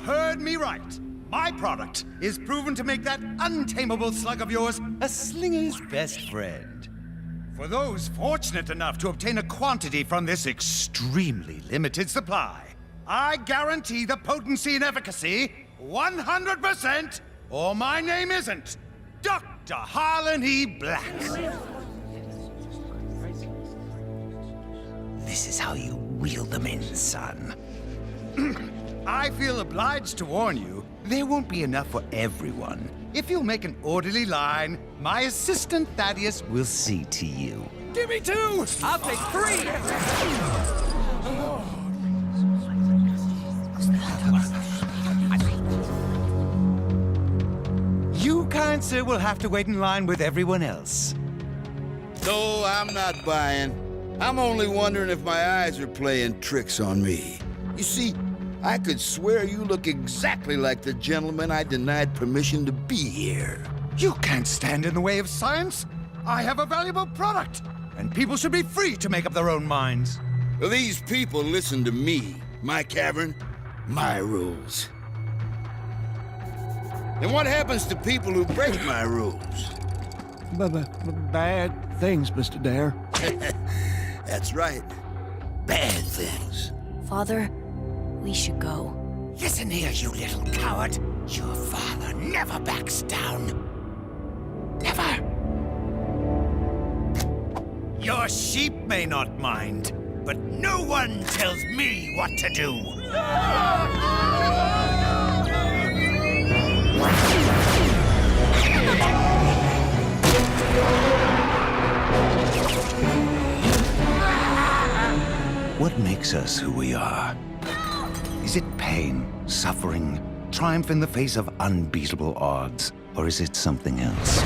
heard me right. My product is proven to make that untamable slug of yours a slinger's best friend. For those fortunate enough to obtain a quantity from this extremely limited supply, I guarantee the potency and efficacy 100%, or my name isn't Dr. Harlan E. Black. This is how you wheel them in, son. I feel obliged to warn you, there won't be enough for everyone. If you'll make an orderly line, my assistant Thaddeus will see to you. Give me 2! I'll take 3! You, kind sir, will have to wait in line with everyone else. No, I'm not buying. I'm only wondering if my eyes are playing tricks on me. You see, I could swear you look exactly like the gentleman I denied permission to be here. You can't stand in the way of science. I have a valuable product, and people should be free to make up their own minds. Well, these people listen to me, my cavern, my rules. And what happens to people who break my rules? Bad things, Mr. Dare. That's right. Bad things. Father, we should go. Listen here, you little coward. Your father never backs down. Never. Your sheep may not mind, but no one tells me what to do. What makes us who we are? Is it pain, suffering, triumph in the face of unbeatable odds? Or is it something else?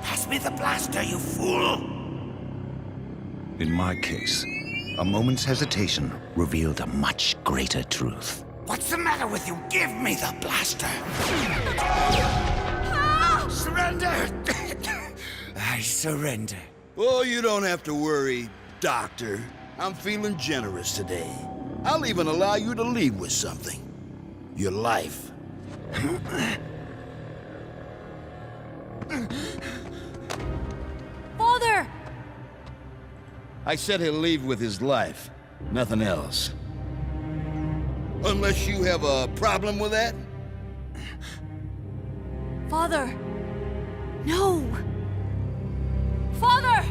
Pass me the blaster, you fool! In my case, a moment's hesitation revealed a much greater truth. What's the matter with you? Give me the blaster! Surrender! I surrender. Oh, you don't have to worry, Doctor. I'm feeling generous today. I'll even allow you to leave with something. Your life. Father! I said he'll leave with his life. Nothing else. Unless you have a problem with that? Father! No! Father!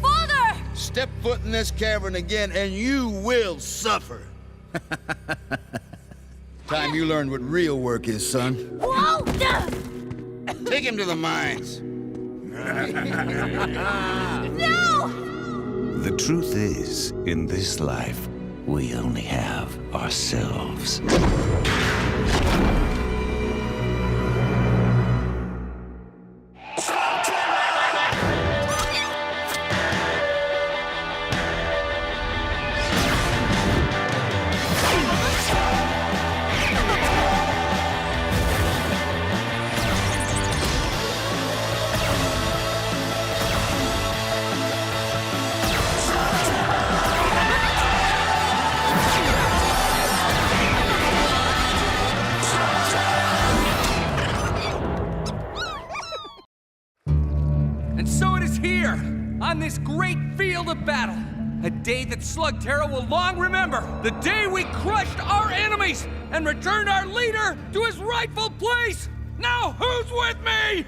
Father! Step foot in this cavern again and you will suffer. Time you learn what real work is, son. Whoa! Take him to the mines. No! The truth is, in this life, we only have ourselves. And so it is here, on this great field of battle. A day that Slugterra will long remember. The day we crushed our enemies and returned our leader to his rightful place. Now who's with me?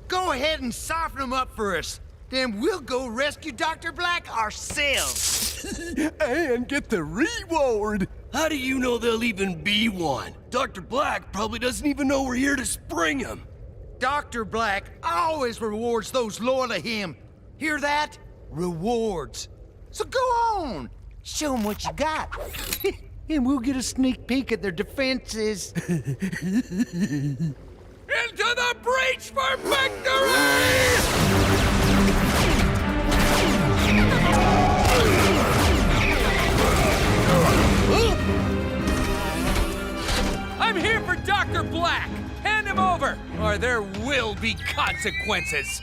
Go ahead and soften them up for us. Then we'll go rescue Dr. Black ourselves. And get the reward. How do you know there'll even be one? Dr. Black probably doesn't even know we're here to spring him. Dr. Black always rewards those loyal to him. Hear that? Rewards. So go on. Show them what you got. And we'll get a sneak peek at their defenses. Into the breach for victory! I'm here for Dr. Black. Hand him over, or there will be consequences.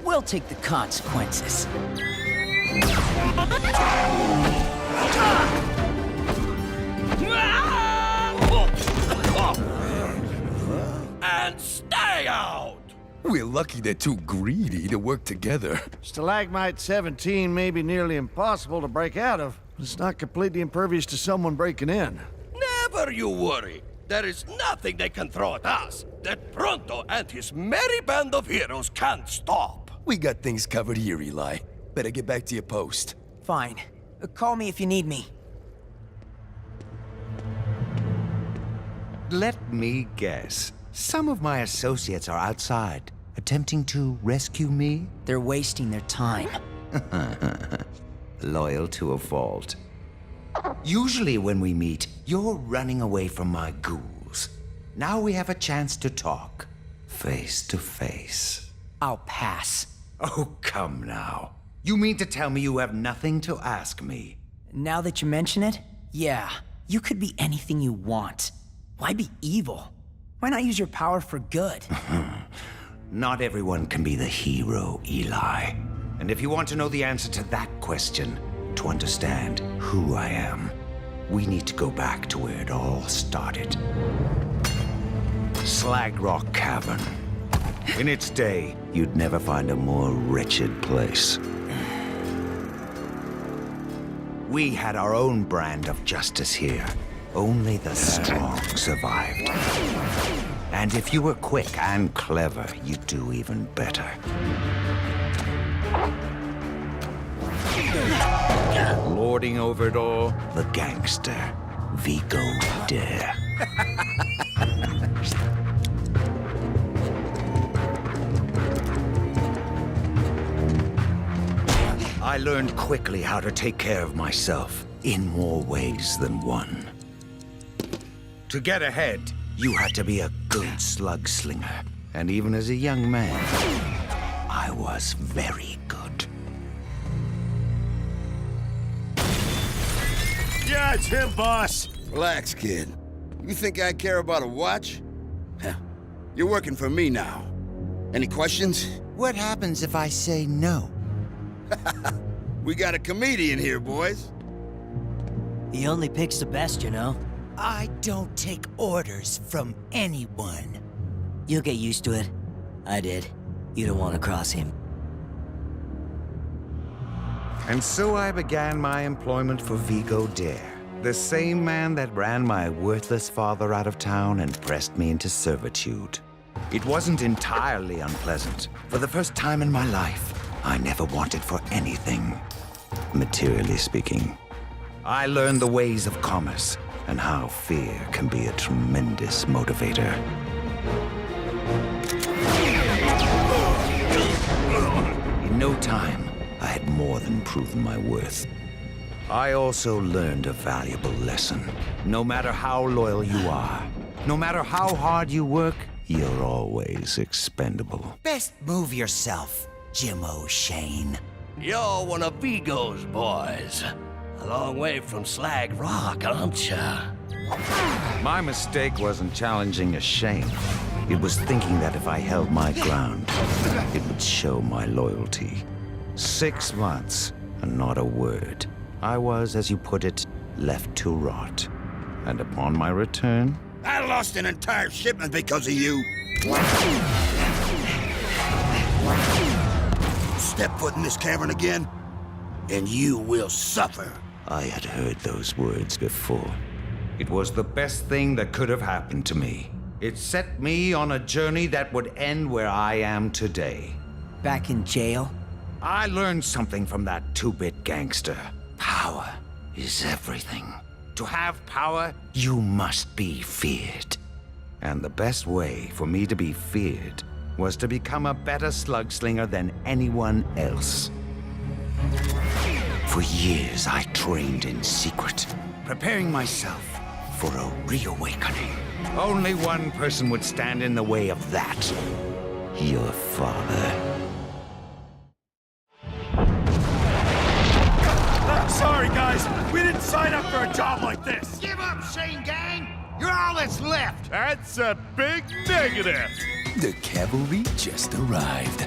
We'll take the consequences. Ah! We're lucky they're too greedy to work together. Stalagmite 17 may be nearly impossible to break out of, but it's not completely impervious to someone breaking in. Never you worry. There is nothing they can throw at us that Pronto and his merry band of heroes can't stop. We got things covered here, Eli. Better get back to your post. Fine. Call me if you need me. Let me guess. Some of my associates are outside, attempting to rescue me? They're wasting their time. Loyal to a fault. Usually when we meet, you're running away from my ghouls. Now we have a chance to talk, face to face. I'll pass. Oh, come now. You mean to tell me you have nothing to ask me? Now that you mention it, yeah. You could be anything you want. Why be evil? Why not use your power for good? Not everyone can be the hero, Eli. And if you want to know the answer to that question, to understand who I am, we need to go back to where it all started. Slag Rock Cavern. In its day, you'd never find a more wretched place. We had our own brand of justice here. Only the strong survived. And if you were quick and clever, you'd do even better. Lording over it all, the gangster, Vigo Dare. I learned quickly how to take care of myself, in more ways than one. To get ahead, you had to be a good slug slinger. And even as a young man, I was very good. Yeah, it's him, boss. Relax, kid. You think I care about a watch? Heh. You're working for me now. Any questions? What happens if I say no? We got a comedian here, boys. He only picks the best, you know. I don't take orders from anyone. You'll get used to it. I did. You don't want to cross him. And so I began my employment for Vigo Dare, the same man that ran my worthless father out of town and pressed me into servitude. It wasn't entirely unpleasant. For the first time in my life, I never wanted for anything, materially speaking. I learned the ways of commerce and how fear can be a tremendous motivator. In no time, I had more than proven my worth. I also learned a valuable lesson. No matter how loyal you are, no matter how hard you work, you're always expendable. Best move yourself, Jim O'Shane. You're one of Vigo's boys. A long way from Slag Rock, aren't ya? My mistake wasn't challenging a shame. It was thinking that if I held my ground, it would show my loyalty. 6 months, and not a word. I was, as you put it, left to rot. And upon my return... I lost an entire shipment because of you. Step foot in this cavern again, and you will suffer. I had heard those words before. It was the best thing that could have happened to me. It set me on a journey that would end where I am today. Back in jail? I learned something from that two-bit gangster. Power is everything. To have power, you must be feared. And the best way for me to be feared was to become a better slugslinger than anyone else. For years, I trained in secret, preparing myself for a reawakening. Only one person would stand in the way of that. Your father. Sorry, guys. We didn't sign up for a job like this. Give up, Shane Gang! You're all that's left! That's a big negative. The cavalry just arrived.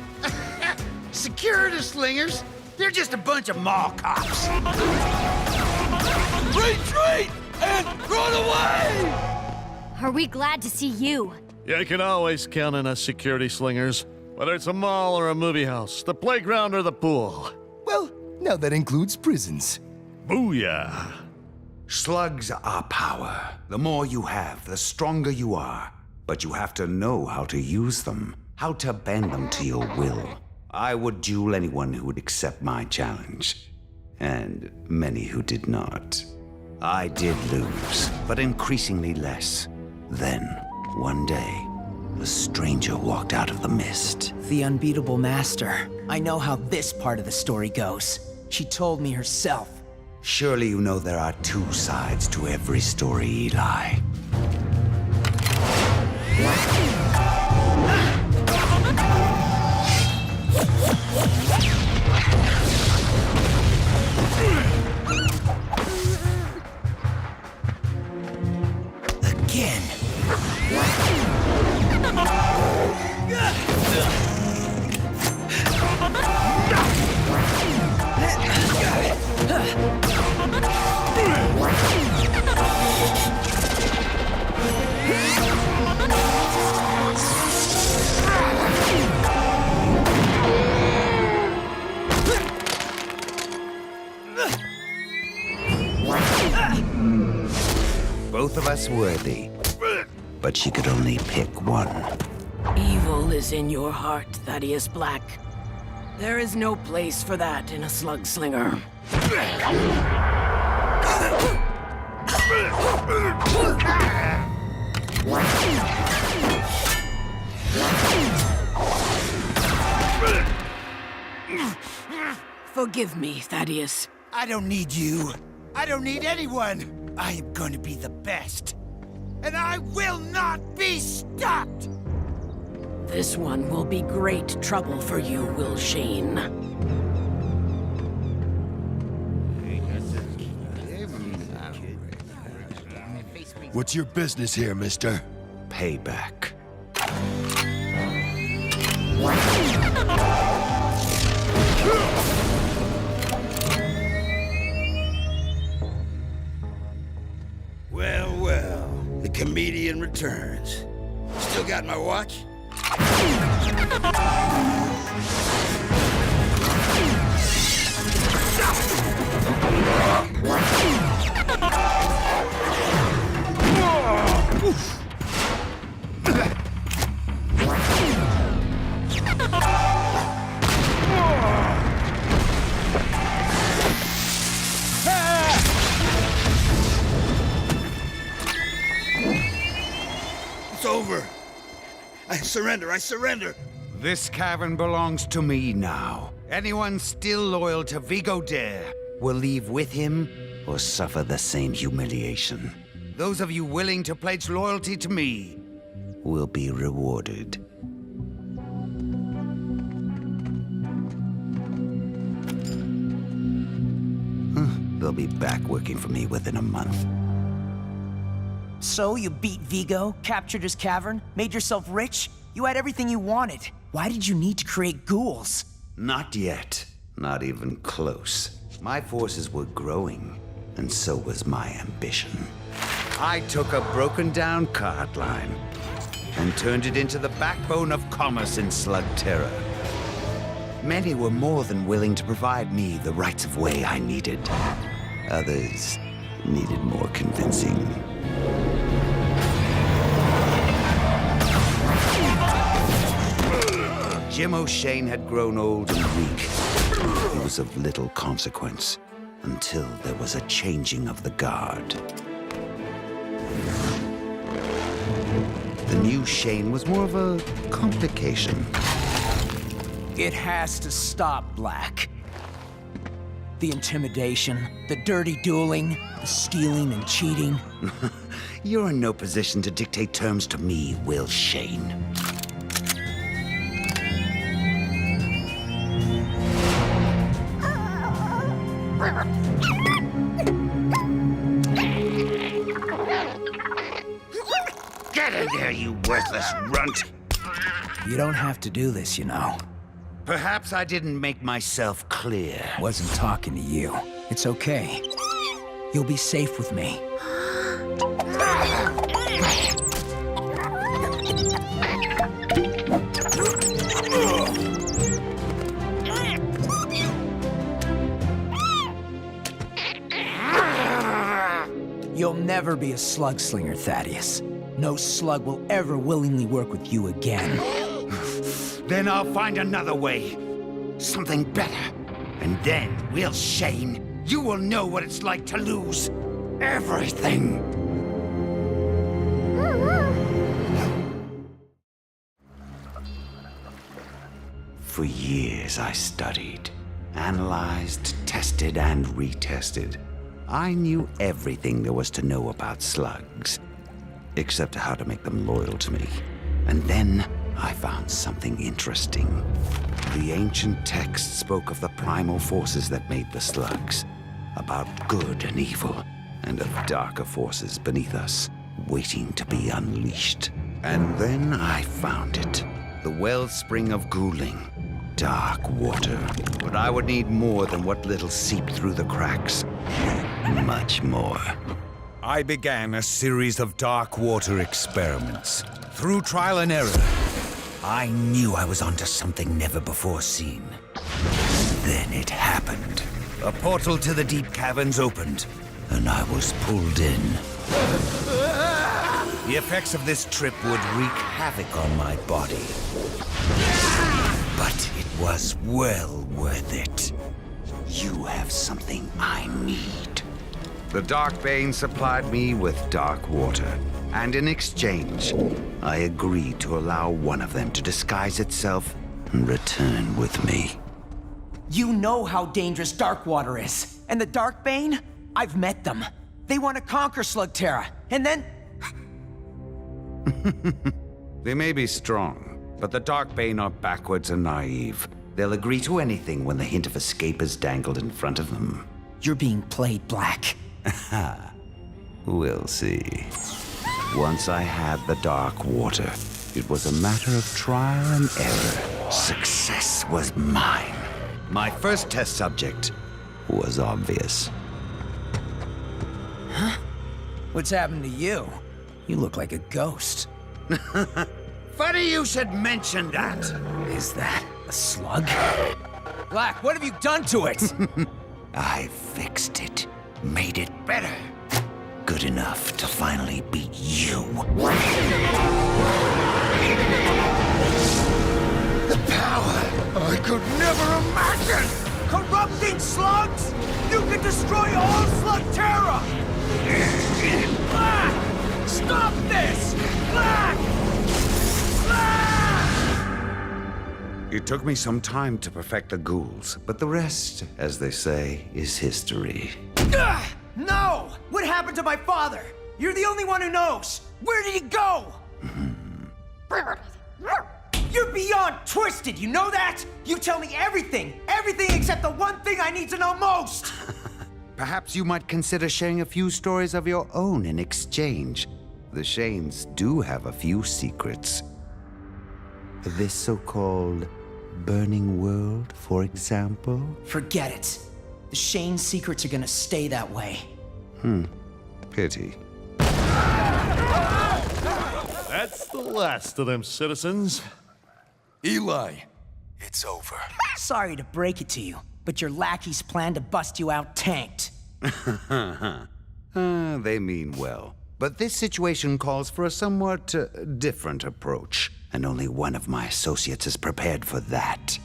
Security slingers? They're just a bunch of mall cops. Retreat and run away! Are we glad to see you? You can always count on us security slingers. Whether it's a mall or a movie house, the playground or the pool. Well, now that includes prisons. Booyah! Slugs are power. The more you have, the stronger you are. But you have to know how to use them, how to bend them to your will. I would duel anyone who would accept my challenge, and many who did not. I did lose, but increasingly less. Then, one day, a stranger walked out of the mist. The unbeatable master. I know how this part of the story goes. She told me herself. Surely you know there are two sides to every story, Eli. Again. Both of us worthy, but she could only pick one. Evil is in your heart, Thaddeus Blakk. There is no place for that in a Slugslinger. Forgive me, Thaddeus. I don't need you. I don't need anyone. I am going to be the best. And I will not be stopped! This one will be great trouble for you, Will Shane. What's your business here, mister? Payback. Well, well, the comedian returns. Still got my watch? It's over. I surrender. This cavern belongs to me now. Anyone still loyal to Vigo Dare will leave with him or suffer the same humiliation. Those of you willing to pledge loyalty to me will be rewarded. They'll be back working for me within a month. So you beat Vigo, captured his cavern, made yourself rich? You had everything you wanted. Why did you need to create ghouls? Not yet. Not even close. My forces were growing, and so was my ambition. I took a broken-down cart line and turned it into the backbone of commerce in Slugterra. Many were more than willing to provide me the rights of way I needed. Others needed more convincing. Jim O'Shane had grown old and weak. He was of little consequence until there was a changing of the guard. The new Shane was more of a complication. It has to stop, Blakk. The intimidation, the dirty dueling, the stealing and cheating. You're in no position to dictate terms to me, Will Shane. Get in there, you worthless runt! You don't have to do this, you know. Perhaps I didn't make myself clear. Wasn't talking to you. It's okay. You'll be safe with me. You'll never be a Slugslinger, Thaddeus. No slug will ever willingly work with you again. Then I'll find another way. Something better. And then, Will Shane, you will know what it's like to lose everything. For years I studied, analyzed, tested, and retested. I knew everything there was to know about slugs, except how to make them loyal to me. And then I found something interesting. The ancient text spoke of the primal forces that made the slugs, about good and evil, and of darker forces beneath us, waiting to be unleashed. And then I found it. The wellspring of ghouling. Dark water. But I would need more than what little seeped through the cracks. Much more. I began a series of dark water experiments. Through trial and error, I knew I was onto something never before seen. Then it happened. A portal to the deep caverns opened, and I was pulled in. The effects of this trip would wreak havoc on my body. But it was well worth it. You have something I need. The Darkbane supplied me with dark water, and in exchange, I agreed to allow one of them to disguise itself and return with me. You know how dangerous dark water is. And the Darkbane? I've met them. They want to conquer Slugterra, and then... They may be strong, but the Darkbane are backwards and naive. They'll agree to anything when the hint of escape is dangled in front of them. You're being played, Blakk. We'll see. Once I had the dark water, it was a matter of trial and error. Success was mine. My first test subject was obvious. Huh? What's happened to you? You look like a ghost. Funny you should mention that. Is that a slug? Blakk, what have you done to it? I fixed it. Made it better. Good enough to finally beat you. The power I could never imagine! Corrupting slugs? You can destroy all Slugterra! Blakk! Stop this! Blakk! It took me some time to perfect the ghouls, but the rest, as they say, is history. No! What happened to my father? You're the only one who knows! Where did he go? You're beyond twisted, you know that? You tell me everything! Everything except the one thing I need to know most! Perhaps you might consider sharing a few stories of your own in exchange. The Shanes do have a few secrets. This so-called burning world, for example? Forget it. The Shane secrets are gonna stay that way. Pity. That's the last of them, citizens. Eli, it's over. Sorry to break it to you, but your lackey's plan to bust you out tanked. They mean well. But this situation calls for a somewhat different approach, and only one of my associates is prepared for that.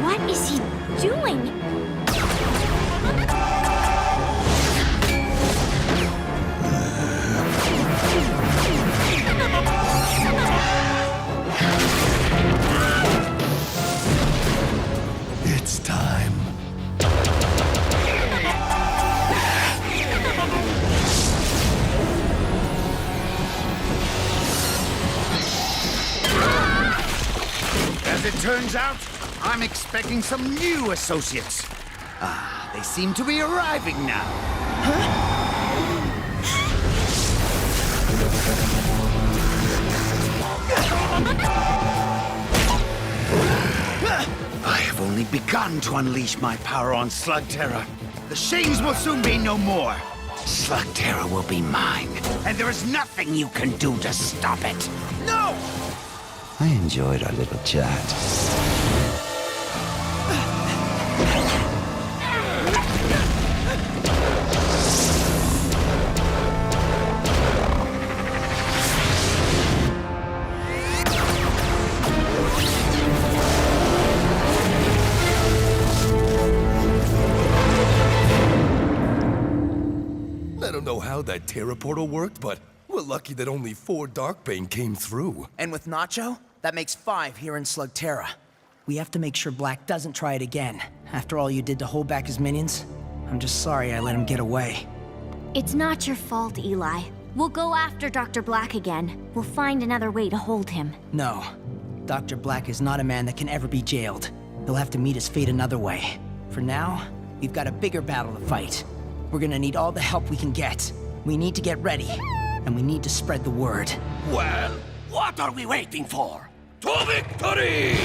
What is he doing? It's time. As it turns out, I'm expecting some new associates. They seem to be arriving now. I have only begun to unleash my power on Slugterra. The Shanes will soon be no more. Slugterra will be mine, and there is nothing you can do to stop it. No! I enjoyed our little chat. I don't know how that Terra portal worked, but we're lucky that only 4 Darkbane came through. And with Nacho, that makes 5 here in Slugterra. We have to make sure Blakk doesn't try it again. After all you did to hold back his minions, I'm just sorry I let him get away. It's not your fault, Eli. We'll go after Dr. Blakk again. We'll find another way to hold him. No. Dr. Blakk is not a man that can ever be jailed. He'll have to meet his fate another way. For now, we've got a bigger battle to fight. We're gonna need all the help we can get. We need to get ready, and we need to spread the word. Well, what are we waiting for? To victory!